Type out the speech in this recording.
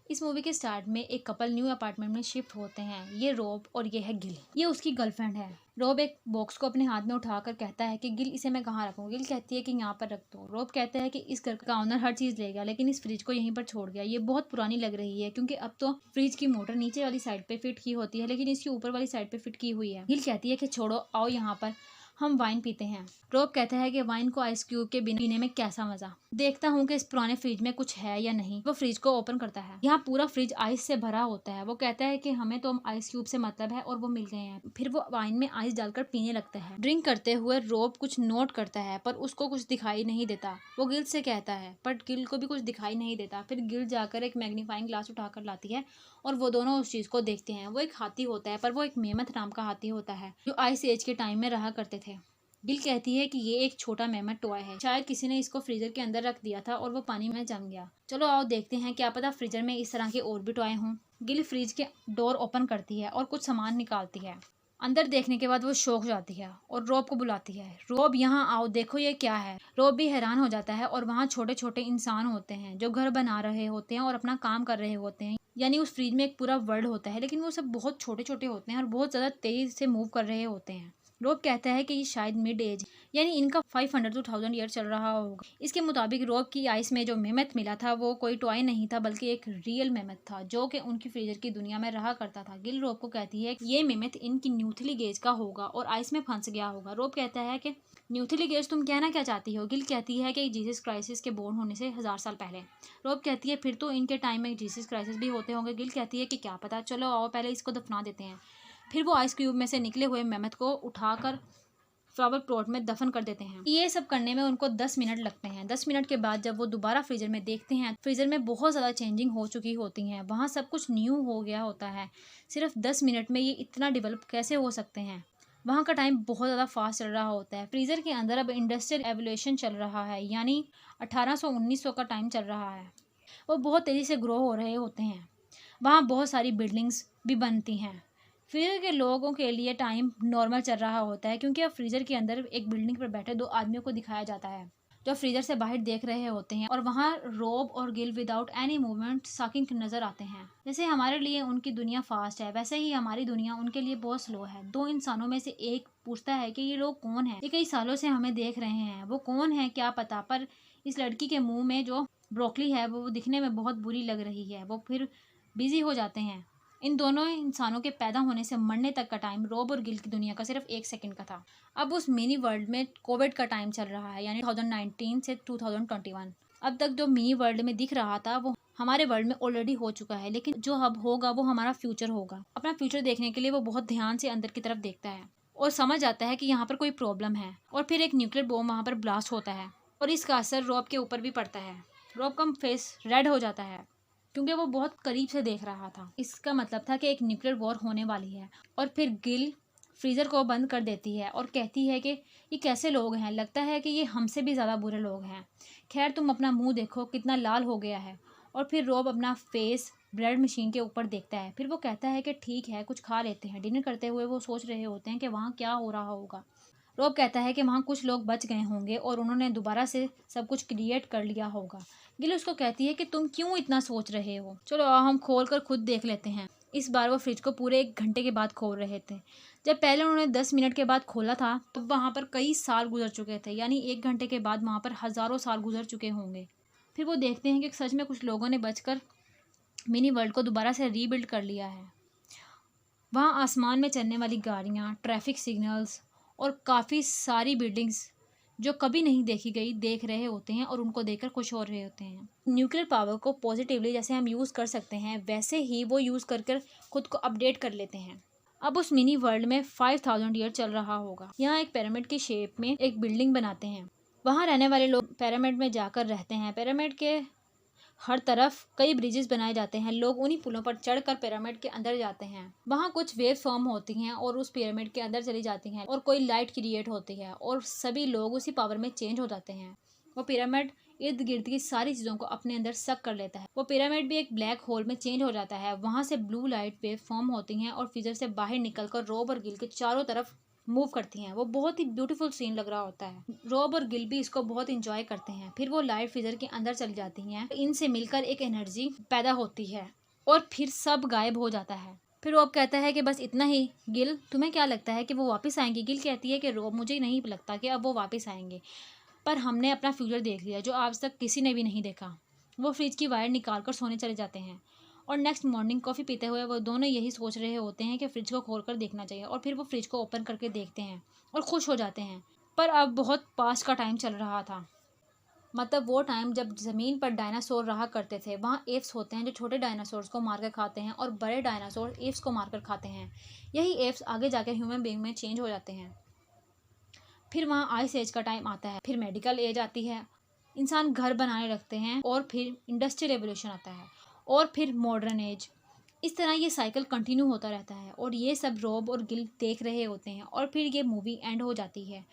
इस मूवी के स्टार्ट में एक कपल न्यू अपार्टमेंट में शिफ्ट होते हैं। ये रोब और ये है गिल। ये उसकी गर्लफ्रेंड है। रोब एक बॉक्स को अपने हाथ में उठाकर कहता है कि गिल, इसे मैं कहाँ रखूँ। गिल कहती है कि यहाँ पर रख दो। रोब कहता है कि इस घर का ओनर हर चीज ले गया, लेकिन इस फ्रिज को यहीं पर छोड़ गया। ये बहुत पुरानी लग रही है क्योंकि अब तो फ्रिज की मोटर नीचे वाली साइड पे फिट की होती है, लेकिन इसकी ऊपर वाली साइड पे फिट की हुई है। गिल कहती है कि छोड़ो, आओ यहाँ पर हम वाइन पीते हैं। रोब कहता है कि वाइन को आइस क्यूब के बिना पीने में कैसा मजा। देखता हूँ कि इस पुराने फ्रिज में कुछ है या नहीं। वो फ्रिज को ओपन करता है। यहाँ पूरा फ्रिज आइस से भरा होता है। वो कहता है कि हमें तो आइस क्यूब से मतलब है और वो मिल गए हैं। फिर वो वाइन में आइस डालकर पीने लगता है। ड्रिंक करते हुए रोब कुछ नोट करता है पर उसको कुछ दिखाई नहीं देता। वो गिल से कहता है पर गिल को भी कुछ दिखाई नहीं देता। फिर गिल जाकर एक मैग्नीफाइंग ग्लास उठाकर लाती है और वो दोनों उस चीज को देखते हैं। वो एक हाथी होता है पर वो एक मेमथ नाम का हाथी होता है जो आइस एज के टाइम में रहा करते थे। गिल कहती है कि ये एक छोटा मेमथ टॉय है, शायद किसी ने इसको फ्रीजर के अंदर रख दिया था और वो पानी में जम गया। चलो आओ देखते हैं, क्या पता फ्रीजर में इस तरह के और भी टॉय हों। गिल फ्रिज के डोर ओपन करती है और कुछ सामान निकालती है। अंदर देखने के बाद वो शौक जाती है और रोब को बुलाती है। रोब, यहाँ आओ, देखो ये क्या है। रोब भी हैरान हो जाता है और वहाँ छोटे छोटे इंसान होते हैं जो घर बना रहे होते हैं और अपना काम कर रहे होते हैं। यानी उस फ्रिज में एक पूरा वर्ल्ड होता है, लेकिन वो सब बहुत छोटे छोटे होते हैं और बहुत ज्यादा तेजी से मूव कर रहे होते हैं। रोब कहता है कि ये शायद मिड एज यानी इनका 500 to 1000 ईयर चल रहा होगा। इसके मुताबिक रोब की आइस में जो मेमथ मिला था वो कोई टॉय नहीं था बल्कि एक रियल मेमथ था जो कि उनकी फ्रीजर की दुनिया में रहा करता था। गिल रोब को कहती है कि ये मेमथ इनकी न्यूथली गेज का होगा और आइस में फंस गया होगा। रोब कहता है कि न्यूथली गेज तुम कहना क्या चाहती हो। गिल कहती है कि जीसस क्राइसिस के बोर्न होने से 1000 साल पहले। रोब कहती है फिर तो इनके टाइम में जीसस क्राइसिस भी होते होंगे। गिल कहती है कि क्या पता, चलो आओ पहले इसको दफना देते हैं। फिर वो आइस क्यूब में से निकले हुए मेमथ को उठाकर फ्लावर पॉट में दफन कर देते हैं। ये सब करने में उनको 10 मिनट लगते हैं। 10 मिनट के बाद जब वो दोबारा फ्रीजर में देखते हैं, फ्रीजर में बहुत ज़्यादा चेंजिंग हो चुकी होती हैं। वहाँ सब कुछ न्यू हो गया होता है। सिर्फ 10 मिनट में ये इतना डेवलप कैसे हो सकते हैं। वहाँ का टाइम बहुत ज़्यादा फास्ट चल रहा होता है। फ्रीजर के अंदर अब इंडस्ट्रियल एवोल्यूशन चल रहा है, यानी 1800-1900 का टाइम चल रहा है। वो बहुत तेज़ी से ग्रो हो रहे होते हैं। वहाँ बहुत सारी बिल्डिंग्स भी बनती हैं। फ्रीजर के लोगों के लिए टाइम नॉर्मल चल रहा होता है क्योंकि अब फ्रीजर के अंदर एक बिल्डिंग पर बैठे दो आदमियों को दिखाया जाता है जो फ्रीजर से बाहर देख रहे होते हैं और वहाँ रोब और गिल विदाउट एनी मूवमेंट साकिंग नजर आते हैं। जैसे हमारे लिए उनकी दुनिया फास्ट है, वैसे ही हमारी दुनिया उनके लिए बहुत स्लो है। दो इंसानों में से एक पूछता है कि ये लोग कौन है, ये कई सालों से हमें देख रहे हैं, वो कौन है क्या पता, पर इस लड़की के मुंह में जो ब्रोकली है वो दिखने में बहुत बुरी लग रही है। वो फिर बिजी हो जाते हैं। इन दोनों इंसानों के पैदा होने से मरने तक का टाइम रोब और गिल की दुनिया का सिर्फ 1 सेकंड का था। अब उस मिनी वर्ल्ड में कोविड का टाइम चल रहा है, यानी 2019 से 2021। अब तक जो मिनी वर्ल्ड में दिख रहा था वो हमारे वर्ल्ड में ऑलरेडी हो चुका है, लेकिन जो अब होगा वो हमारा फ्यूचर होगा। अपना फ्यूचर देखने के लिए वो बहुत ध्यान से अंदर की तरफ देखता है और समझ आता है कि यहाँ पर कोई प्रॉब्लम है। और फिर एक न्यूक्लियर बॉम्ब वहाँ पर ब्लास्ट होता है और इसका असर रोब के ऊपर भी पड़ता है। रोब का फेस रेड हो जाता है क्योंकि वो बहुत करीब से देख रहा था। इसका मतलब था कि एक न्यूक्लियर वॉर होने वाली है। और फिर गिल फ्रीजर को बंद कर देती है और कहती है कि ये कैसे लोग हैं, लगता है कि ये हमसे भी ज़्यादा बुरे लोग हैं। खैर तुम अपना मुंह देखो कितना लाल हो गया है। और फिर रोब अपना फेस ब्रेड मशीन के ऊपर देखता है। फिर वो कहता है कि ठीक है, कुछ खा लेते हैं। डिनर करते हुए वो सोच रहे होते हैं कि वहाँ क्या हो रहा होगा। रोब कहता है कि वहाँ कुछ लोग बच गए होंगे और उन्होंने दोबारा से सब कुछ क्रिएट कर लिया होगा। गिल उसको कहती है कि तुम क्यों इतना सोच रहे हो, चलो हम खोल कर खुद देख लेते हैं। इस बार वो फ्रिज को पूरे 1 घंटे के बाद खोल रहे थे। जब पहले उन्होंने 10 मिनट के बाद खोला था तो वहाँ पर कई साल गुजर चुके थे, यानी 1 घंटे के बाद वहाँ पर हज़ारों साल गुजर चुके होंगे। फिर वो देखते हैं कि सच में कुछ लोगों ने बचकर मिनी वर्ल्ड को दोबारा से रीबिल्ड कर लिया है। वहाँ आसमान में चलने वाली गाड़ियाँ, ट्रैफिक सिग्नल्स और काफ़ी सारी बिल्डिंग्स जो कभी नहीं देखी गई देख रहे होते हैं और उनको देखकर खुश हो रहे होते हैं। न्यूक्लियर पावर को पॉजिटिवली जैसे हम यूज़ कर सकते हैं वैसे ही वो यूज़ कर कर खुद को अपडेट कर लेते हैं। अब उस मिनी वर्ल्ड में 5000 ईयर चल रहा होगा। यहाँ एक पिरामिड की शेप में एक बिल्डिंग बनाते हैं। वहाँ रहने वाले लोग पिरामिड में जाकर रहते हैं। पिरामिड के हर तरफ कई ब्रिजेस बनाए जाते हैं। लोग उन्हीं पुलों पर चढ़कर पिरामिड के अंदर जाते हैं। वहाँ कुछ वेव फॉर्म होती हैं और उस पिरामिड के अंदर चली जाती हैं और कोई लाइट क्रिएट होती है और सभी लोग उसी पावर में चेंज हो जाते हैं। वो पिरामिड इर्द गिर्द की सारी चीज़ों को अपने अंदर सक कर लेता है। वो पिरामिड भी एक ब्लैक होल में चेंज हो जाता है। वहाँ से ब्लू लाइट वेव फॉर्म होती हैं और फ्रीजर से बाहर निकलकर रोब और गिल के चारों तरफ मूव करती हैं। वो बहुत ही ब्यूटीफुल सीन लग रहा होता है। रॉब और गिल भी इसको बहुत इंजॉय करते हैं। फिर वो लाइट फ्रीजर के अंदर चली जाती हैं। इनसे मिलकर एक एनर्जी पैदा होती है और फिर सब गायब हो जाता है। फिर रॉब कहता है कि बस इतना ही। गिल, तुम्हें क्या लगता है कि वो वापस आएंगे? गिल कहती है कि रॉब, मुझे नहीं लगता कि अब वो वापस आएंगे, पर हमने अपना फ्यूचर देख लिया जो आज तक किसी ने भी नहीं देखा। वो फ्रिज की वायर निकाल कर सोने चले जाते हैं और नेक्स्ट मॉर्निंग कॉफ़ी पीते हुए वो दोनों यही सोच रहे होते हैं कि फ्रिज को खोल कर देखना चाहिए। और फिर वो फ्रिज को ओपन करके देखते हैं और खुश हो जाते हैं। पर अब बहुत पास्ट का टाइम चल रहा था, मतलब वो टाइम जब ज़मीन पर डायनासोर रहा करते थे। वहाँ एप्स होते हैं जो छोटे डायनासोर्स को मारकर खाते हैं और बड़े डायनासोर एप्स को मारकर खाते हैं। यही एप्स आगे जाकर ह्यूमन बीइंग में चेंज हो जाते हैं। फिर वहाँ आइस एज का टाइम आता है, फिर मेडिकल एज आती है, इंसान घर बनाने लगते हैं, और फिर इंडस्ट्रियल रेवोल्यूशन आता है, और फिर मॉडर्न एज। इस तरह ये साइकिल कंटिन्यू होता रहता है और ये सब रॉब और गिल देख रहे होते हैं और फिर ये मूवी एंड हो जाती है।